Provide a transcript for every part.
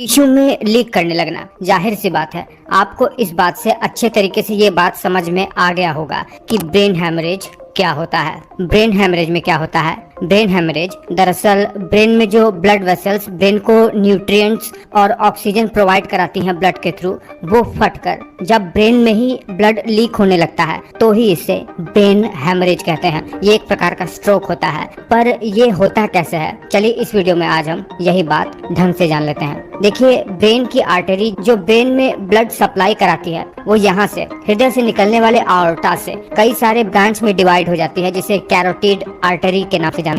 Tissue में leak करने लगना जाहिर सी बात है। आपको इस बात से अच्छे तरीके से ये बात समझ में आ गया होगा कि ब्रेन हैमरेज क्या होता है। ब्रेन हैमरेज में क्या होता है? ब्रेन हैमरेज दरअसल ब्रेन में जो ब्लड वेसल्स ब्रेन को न्यूट्रिएंट्स और ऑक्सीजन प्रोवाइड कराती हैं ब्लड के थ्रू, वो फटकर जब ब्रेन में ही ब्लड लीक होने लगता है तो ही इसे ब्रेन हैमरेज कहते हैं। ये एक प्रकार का स्ट्रोक होता है। पर ये होता कैसे है, चलिए इस वीडियो में आज हम यही बात ढंग से जान लेते हैं। देखिए, ब्रेन की आर्टरी जो ब्रेन में ब्लड सप्लाई कराती है वो यहाँ से हृदय से निकलने वाले आर्टरी से कई सारे ब्रांच में डिवाइड हो जाती है, जिसे कैरोटिड आर्टरी के नाम से जाना है।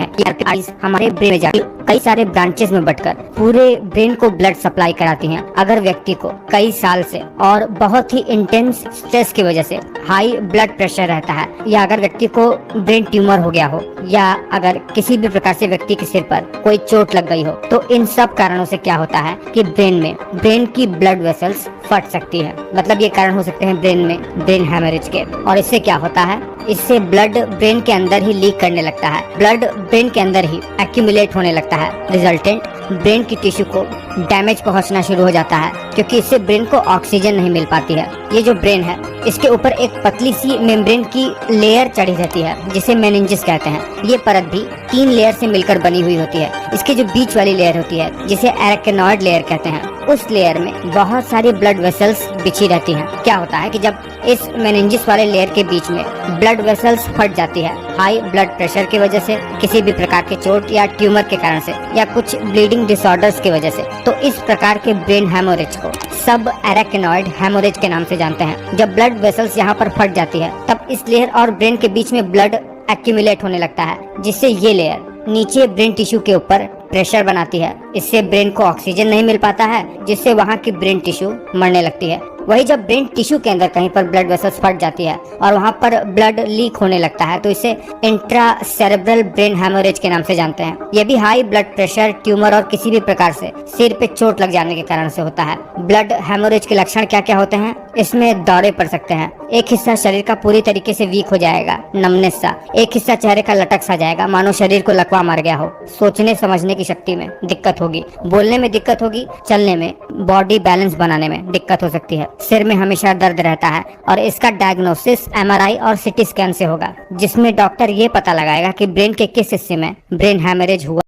हमारे ब्रेन में जाकर कई सारे ब्रांचेस में बटकर पूरे ब्रेन को ब्लड सप्लाई कराती हैं। अगर व्यक्ति को कई साल से और बहुत ही इंटेंस स्ट्रेस की वजह से हाई ब्लड प्रेशर रहता है, या अगर व्यक्ति को ब्रेन ट्यूमर हो गया हो, या अगर किसी भी प्रकार से व्यक्ति के सिर पर कोई चोट लग गई हो, तो इन सब कारणों से क्या होता है कि ब्रेन की ब्लड वेसल्स फट सकती है। मतलब ये कारण हो सकते हैं ब्रेन में ब्रेन हैमरेज के। और इससे क्या होता है, इससे ब्लड ब्रेन के अंदर ही लीक करने लगता है, ब्लड ब्रेन के अंदर ही एक्यूमुलेट होने लगता है। रिजल्टेंट ब्रेन की टिश्यू को डैमेज पहुंचना शुरू हो जाता है, क्योंकि इससे ब्रेन को ऑक्सीजन नहीं मिल पाती है। ये जो ब्रेन है इसके ऊपर एक पतली सी मेम्ब्रेन की लेयर चढ़ी रहती है, जिसे मेनिंजेस कहते हैं। ये परत भी 3 लेयर से मिलकर बनी हुई होती है। इसकी जो बीच वाली लेयर होती है, जिसे एरेक्नोइड लेयर कहते हैं, उस लेयर में बहुत सारी ब्लड वेसल्स बिछी रहती हैं। क्या होता है कि जब इस मेनिंजेस वाले लेयर के बीच में ब्लड वेसल्स फट जाती है हाई ब्लड प्रेशर की वजह से, किसी भी प्रकार के चोट या ट्यूमर के कारण से, या कुछ ब्लीडिंग डिसऑर्डर्स की वजह से, तो इस प्रकार के ब्रेन हेमोरेज को सब एरेक्नोइड हेमोरेज के नाम से जानते हैं। जब ब्लड वेसल्स यहाँ पर फट जाती है तब इस लेयर और ब्रेन के बीच में ब्लड एक्यूमुलेट होने लगता है, जिससे ये लेयर नीचे ब्रेन टिश्यू के ऊपर प्रेशर बनाती है। इससे ब्रेन को ऑक्सीजन नहीं मिल पाता है, जिससे वहाँ की ब्रेन टिश्यू मरने लगती है। वही जब ब्रेन टिश्यू के अंदर कहीं पर ब्लड वेसल्स फट जाती है और वहाँ पर ब्लड लीक होने लगता है, तो इसे इंट्रा सेरेब्रल ब्रेन हेमोरेज के नाम से जानते हैं। यह भी हाई ब्लड प्रेशर, ट्यूमर और किसी भी प्रकार से सिर पे चोट लग जाने के कारण से होता है। ब्लड हेमोरेज के लक्षण क्या क्या होते हैं? इसमें दौरे पड़ सकते हैं, एक हिस्सा शरीर का पूरी तरीके से वीक हो जाएगा, नमनेस सा, एक हिस्सा चेहरे का लटक सा जाएगा, मानो शरीर को लकवा मार गया हो, सोचने समझने की शक्ति में दिक्कत होगी, बोलने में दिक्कत होगी, चलने में, बॉडी बैलेंस बनाने में दिक्कत हो सकती है। सिर में हमेशा दर्द रहता है और इसका डायग्नोसिस MRI और CT स्कैन से होगा, जिसमें डॉक्टर ये पता लगाएगा कि ब्रेन के किस हिस्से में ब्रेन हैमरेज हुआ।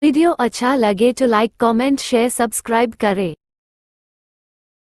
वीडियो अच्छा लगे तो लाइक, कमेंट, शेयर, सब्सक्राइब करें।